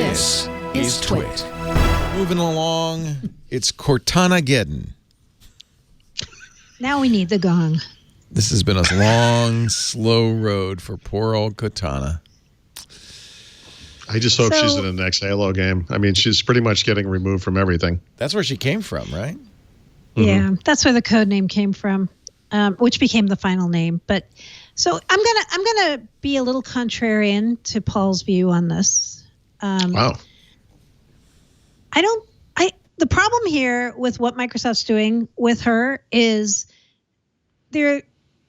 This is TWiT. Moving along, it's Cortanageddon. Now we need the gong. This has been a long, slow road for poor old Cortana. I just hope she's in the next Halo game. I mean, she's pretty much getting removed from everything. That's where she came from, right? Yeah, that's where the code name came from, which became the final name. But so I'm gonna be a little contrarian to Paul's view on this. Wow. The problem here with what Microsoft's doing with her is they've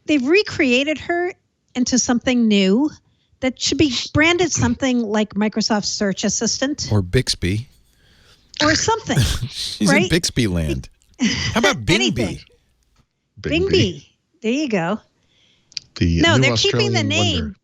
recreated her into something new that should be branded something like Microsoft Search Assistant. Or Bixby. Or something. She's right? in Bixby land. How about Bingby? Bingby. There you go. They're keeping the name. Wonder.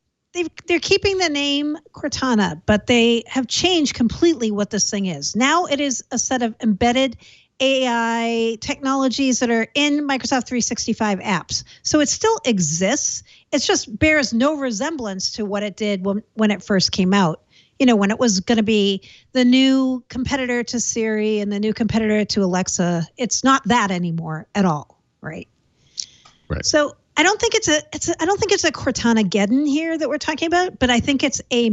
They're keeping the name Cortana, but they have changed completely what this thing is. Now it is a set of embedded AI technologies that are in Microsoft 365 apps. So it still exists. It just bears no resemblance to what it did when it first came out. You know, when it was going to be the new competitor to Siri and the new competitor to Alexa. It's not that anymore at all, right? Right. So I don't think it's a Cortanageddon here that we're talking about, but I think it's a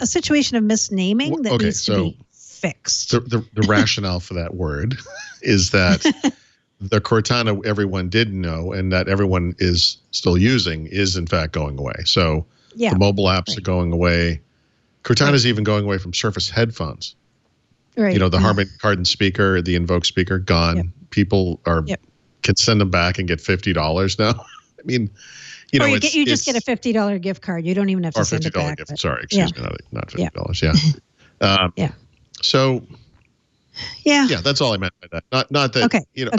situation of misnaming that needs to be fixed. The rationale for that word is that the Cortana everyone did know and that everyone is still using is in fact going away. So the mobile apps are going away. Cortana is even going away from Surface headphones. Right. You know, the Harman Kardon speaker, the Invoke speaker, gone. Yep. People are can send them back and get $50 now. I mean, you know, you just get a $50 gift card. You don't even have to send it back. Gift. Sorry, excuse me, not $50. Yeah. So. Yeah, that's all I meant by that. Not that. Okay. You know,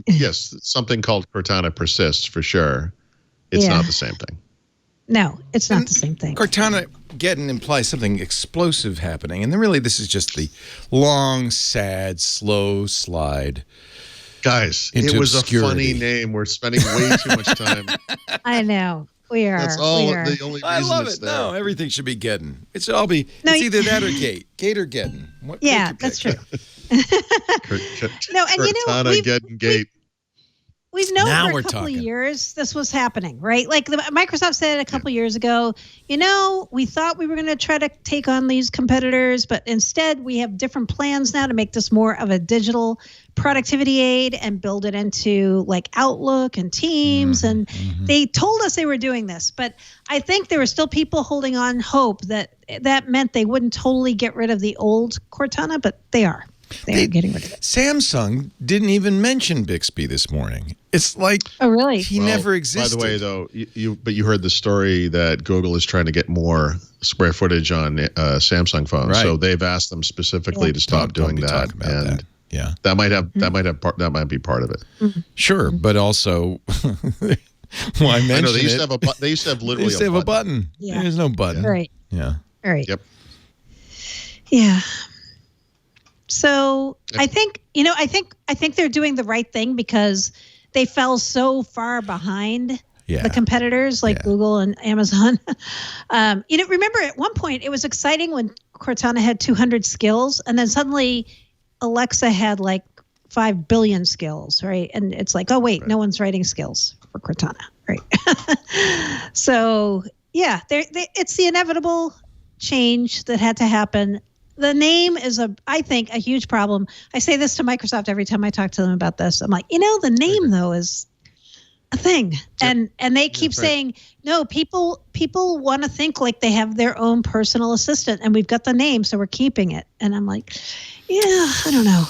yes, something called Cortana persists for sure. It's not the same thing. No, it's not the same thing. Cortanageddon implies something explosive happening, and then really this is just the long, sad, slow slide. Guys, it was obscurity. A funny name. We're spending way too much time. I know. We are. That's all. The only reason I love it's it. there. No, everything should be Geddon. It should all be. It's either that or Gate. Gate or Geddon. That's true. We've known for a couple of years this was happening, right? Like Microsoft said a couple of years ago, you know, we thought we were going to try to take on these competitors, but instead we have different plans now to make this more of a digital productivity aid and build it into like Outlook and Teams. And they told us they were doing this, but I think there were still people holding on hope that meant they wouldn't totally get rid of the old Cortana, but they are. They're getting rid of it. Samsung didn't even mention Bixby this morning. It's like, oh really? He never existed. By the way, though, you heard the story that Google is trying to get more square footage on Samsung phones, so they've asked them specifically to stop doing that. And yeah, that might be part of it. Mm-hmm. Sure, but also, why mention I know, they used it? To have they used to have literally a button. Yeah. There's no button. Right. Yeah. Right. Yep. Yeah. So I think they're doing the right thing because they fell so far behind the competitors like Google and Amazon. Remember at one point it was exciting when Cortana had 200 skills and then suddenly Alexa had like 5 billion skills, right? And it's like, oh wait, no one's writing skills for Cortana, right? So yeah, it's the inevitable change that had to happen. The name is, I think, a huge problem. I say this to Microsoft every time I talk to them about this. I'm like, the name, though, is a thing. And they keep saying, no, people want to think like they have their own personal assistant, and we've got the name, so we're keeping it. And I'm like, yeah, I don't know.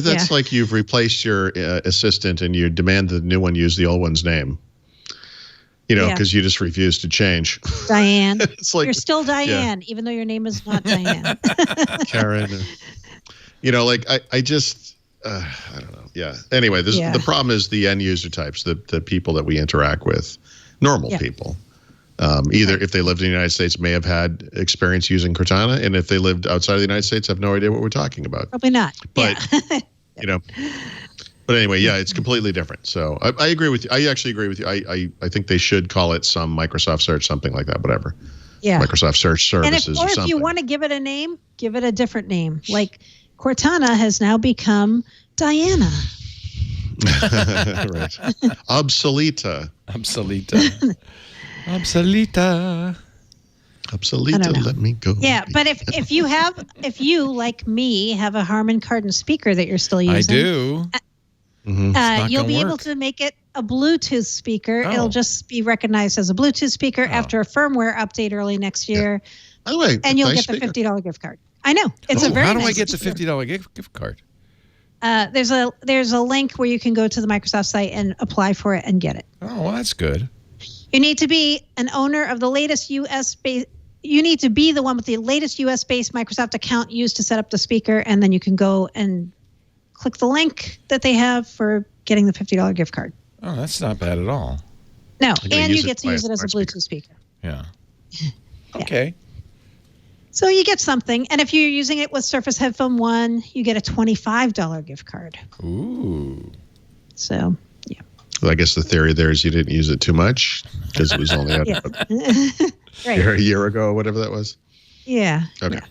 That's like you've replaced your assistant and you demand the new one use the old one's name. Because you just refuse to change. Diane. It's like, you're still Diane, even though your name is not Diane. Karen. I just, I don't know. Yeah. Anyway, the problem is the end user types, the people that we interact with, normal people. Either if they lived in the United States, may have had experience using Cortana, and if they lived outside of the United States, have no idea what we're talking about. Probably not. But, But anyway, it's completely different. So I agree with you. I actually agree with you. I think they should call it some Microsoft Search, something like that, whatever. Microsoft Search Services or something. If you want to give it a name, give it a different name. Like Cortana has now become Diana. Right. Obsoleta. Let me go. Yeah, but if you like me have a Harman Kardon speaker that you're still using, I do. You'll be able to make it a Bluetooth speaker. Oh. It'll just be recognized as a Bluetooth speaker after a firmwear update early next year. By the way, and you'll get the $50 gift card. I know. It's a very How do nice I get the speaker. $50 gift card? There's a link where you can go to the Microsoft site and apply for it and get it. Oh, well, that's good. You need to be an owner of the latest US-based. You need to be the one with the latest US-based Microsoft account used to set up the speaker, and then you can go and click the link that they have for getting the $50 gift card. Oh, that's not bad at all. No, and you get to use it as a Bluetooth speaker. Yeah. Okay. So you get something, and if you're using it with Surface Headphone 1, you get a $25 gift card. Ooh. So, yeah. Well, I guess the theory there is you didn't use it too much because it was only out right. a year ago or whatever that was. Yeah. Okay. Yeah.